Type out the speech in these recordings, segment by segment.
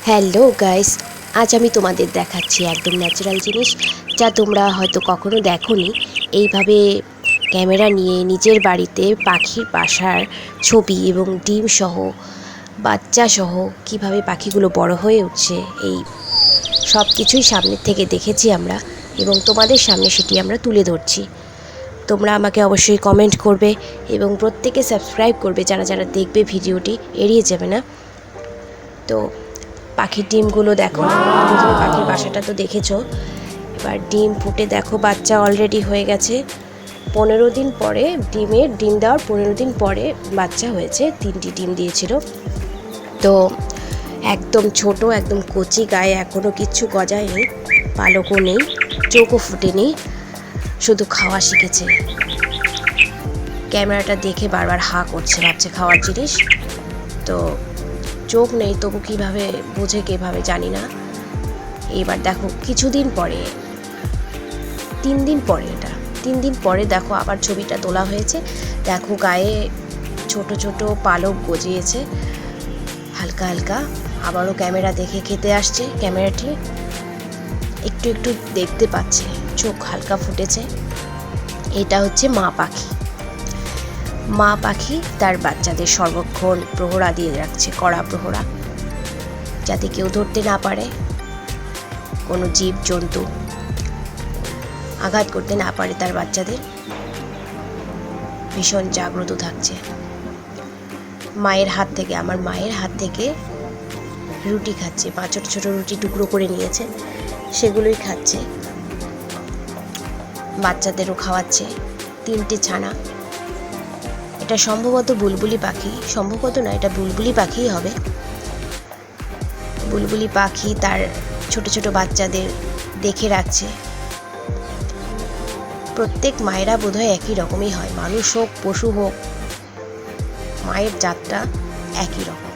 Hello guys, আজ আমি তোমাদের দেখাচ্ছি একদম ন্যাচারাল জিনিস যা তোমরা হয়তো কখনো দেখোনি। এইভাবে ক্যামেরা নিয়ে নিজের বাড়িতে পাখির বাসার ছবি এবং ডিম সহ বাচ্চা সহ কীভাবে পাখিগুলো বড় হয়ে উঠছে, এই সব কিছুই সামনের থেকে দেখেছি আমরা এবং তোমাদের সামনে সেটি আমরা তুলে ধরছি। তোমরা আমাকে অবশ্যই কমেন্ট করবে এবং প্রত্যেকে সাবস্ক্রাইব করবে, যারা যারা দেখবে ভিডিওটি এড়িয়ে যাবে না। তো পাখির ডিমগুলো দেখো, প্রথমে পাখির বাসাটা তো দেখেছো, এবার ডিম ফুটে দেখো বাচ্চা অলরেডি হয়ে গেছে। 15 দিন পরে ডিম দেওয়ার 15 দিন পরে বাচ্চা হয়েছে, 3টি ডিম দিয়েছিল। তো একদম ছোট, একদম কচি গায়ে, এখনও কিচ্ছু গজায়নি, পালকও নেই, চোখও ফুটেনি, শুধু খাওয়া শিখেছে। ক্যামেরাটা দেখে বারবার হা করছে, ভাবছে খাওয়ার জিনিস। তো চোখ নেই তবু কীভাবে বোঝে কীভাবে জানি না। এবার দেখো কিছুদিন পরে, 3 দিন পরে দেখো আবার ছবিটা তোলা হয়েছে। দেখো গায়ে ছোট ছোট পালক গজিয়েছে হালকা হালকা। আবারও ক্যামেরা দেখে খেতে আসছে, ক্যামেরাটি একটু একটু দেখতে পাচ্ছে, চোখ হালকা ফুটেছে। এটা হচ্ছে মা পাখি তার বাচ্চাদের সর্বক্ষণ প্রহরা দিয়ে রাখছে, কড়া প্রহরা, যাতে কেউ ধরতে না পারে, কোনো জীব জন্তু আঘাত করতে না পারে তার বাচ্চাদের। ভীষণ জাগ্রত থাকছে। আমার মায়ের হাত থেকে রুটি খাচ্ছে, 5 ছোট ছোট রুটি টুকরো করে নিয়েছে, সেগুলোই খাচ্ছে, বাচ্চাদেরও খাওয়াচ্ছে। 3টে ছানা। এটা সম্ভবত বুলবুলি পাখি, সম্ভবত না, এটা বুলবুলি পাখিই হবে। বুলবুলি পাখি তার ছোট ছোট বাচ্চাদের দেখে রাখছে। প্রত্যেক মায়েরা বোধহয় একই রকমই হয়, মানুষ হোক পশু হোক, মায়ের জাতটা একই রকম।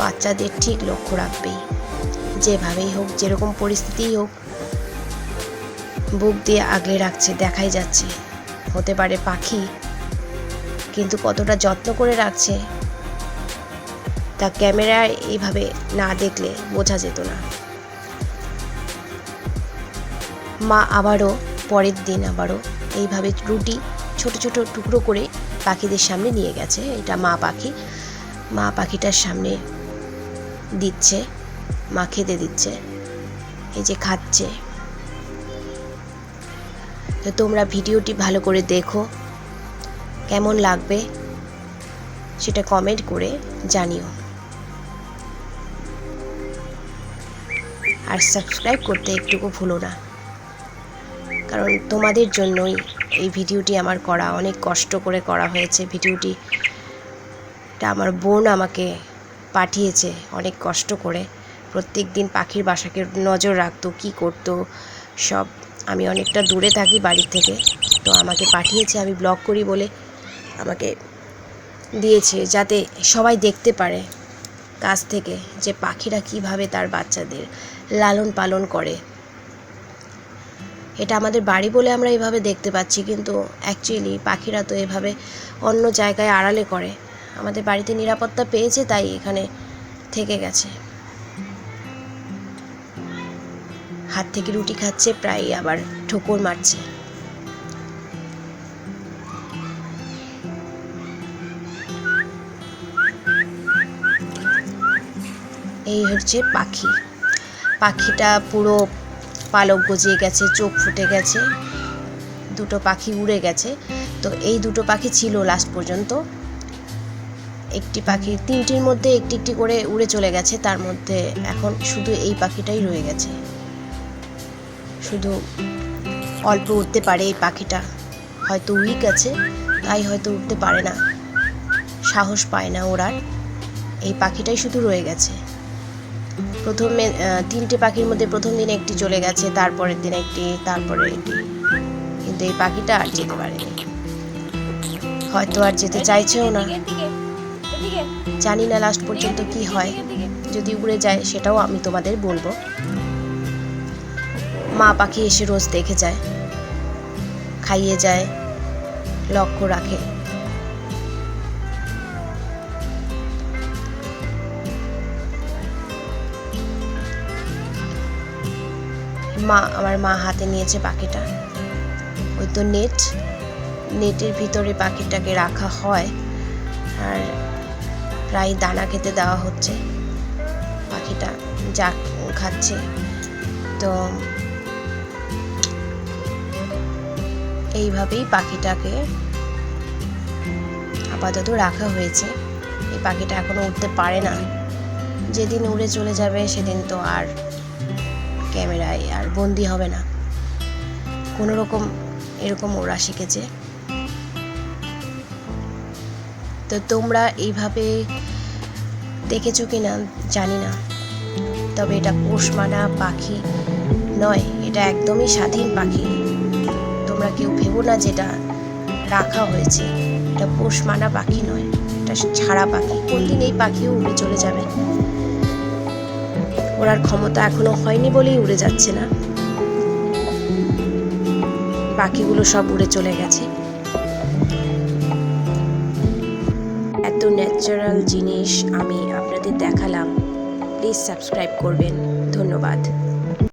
বাচ্চাদের ঠিক লক্ষ্য রাখবেই, যেভাবেই হোক, যেরকম পরিস্থিতিই হোক, বুক দিয়ে আগলে রাখছে, দেখাই যাচ্ছে। হতে পারে পাখি, কিন্তু কতটা যত্ন করে রাখছে তা ক্যামেরায় এইভাবে না দেখলে বোঝা যেত না। মা আবারও পরের দিন এইভাবে রুটি ছোট ছোট টুকরো করে পাখিদের সামনে নিয়ে গেছে। এটা মা পাখিটার সামনে দিচ্ছে, মা খেতে দিচ্ছে, এই যে খাচ্ছে। তো তোমরা ভিডিওটি ভালো করে দেখো, কেমন লাগবে সেটা কমেন্ট করে জানিও, আর সাবস্ক্রাইব করতে একটুকু ভুলো না, কারণ তোমাদের জন্যই এই ভিডিওটি আমার করা, অনেক কষ্ট করে করা হয়েছে ভিডিওটি। এটা আমার বোন আমাকে পাঠিয়েছে অনেক কষ্ট করে, প্রত্যেক দিন পাখির বাসাকে নজর রাখতো, কী করতো সব। আমি অনেকটা দূরে থাকি বাড়ির থেকে, তো আমাকে পাঠিয়েছে, আমি ব্লগ করি বলে আমাকে দিয়েছে, যাতে সবাই দেখতে পারে কাছ থেকে যে পাখিরা কিভাবে তার বাচ্চাদের লালন পালন করে। এটা আমাদের বাড়ি বলে আমরা এভাবে দেখতে পাচ্ছি, কিন্তু অ্যাকচুয়ালি পাখিরা তো এভাবে অন্য জায়গায় আড়ালে করে। আমাদের বাড়িতে নিরাপত্তা পেয়েছে তাই এখানে থেকে গেছে। হাত থেকে রুটি খাচ্ছে, প্রায় আবার ঠোকর মারছে। এই হচ্ছে পাখিটা পুরো পালক গজিয়ে গেছে, চোখ ফুটে গেছে, 2টো পাখি উড়ে গেছে। তো এই 2টো পাখি ছিল লাস্ট পর্যন্ত। একটি পাখি, 3টির মধ্যে একটি করে উড়ে চলে গেছে, তার মধ্যে এখন শুধু এই পাখিটাই রয়ে গেছে। শুধু অল্প উঠতে পারে এই পাখিটা, হয়তো উইক আছে তাই হয়তো উঠতে পারে না, সাহস পায় না ওড়ার। এই পাখিটাই শুধু রয়ে গেছে। প্রথমে 3টে পাখির মধ্যে প্রথম দিন একটি চলে গেছে, তারপরের দিন একটি, তারপরে একটি, কিন্তু এই পাখিটা আর যেতে পারেনি, হয়তো আর যেতে চাইছেও না। জানি না লাস্ট পর্যন্ত কি হয়, যদি উড়ে যায় সেটাও আমি তোমাদের বলবো। মা পাখি এসে রোজ দেখে যায়, খাইয়ে যায়, লক্ষ্য রাখে। আমার মা হাতে নিয়েছে পাখিটা। ওই তো নেটের ভিতরে পাখিটাকে রাখা হয়, আর প্রায় দানা খেতে দেওয়া হচ্ছে। পাখিটা যা খাচ্ছে, তো এইভাবেই পাখিটাকে আপাতত রাখা হয়েছে। এই পাখিটা এখনো উঠতে পারে না। যেদিন উড়ে চলে যাবে সেদিন তো আর ক্যামেরায় আর বন্দি হবে না। কোনো রকম এরকম ওরা শিখেছে। তো তোমরা এইভাবে দেখেছো কি না জানি না, তবে এটা পোষ মানা পাখি নয়, এটা একদমই স্বাধীন পাখি। তোমরা কেউ ভেবো না যেটা রাখা হয়েছে। এটা পোষ মানা পাখি নয়, এটা ছাড়া পাখি। কোনদিন এই পাখিও উড়ে চলে যাবে। ওড়ার ক্ষমতা এখনো হয়নি বলেই উড়ে যাচ্ছে না। পাখিগুলো সব উড়ে চলে গেছে। এত ন্যাচারাল জিনিস আমি আপনাদের দেখালাম। প্লিজ সাবস্ক্রাইব করবেন। ধন্যবাদ।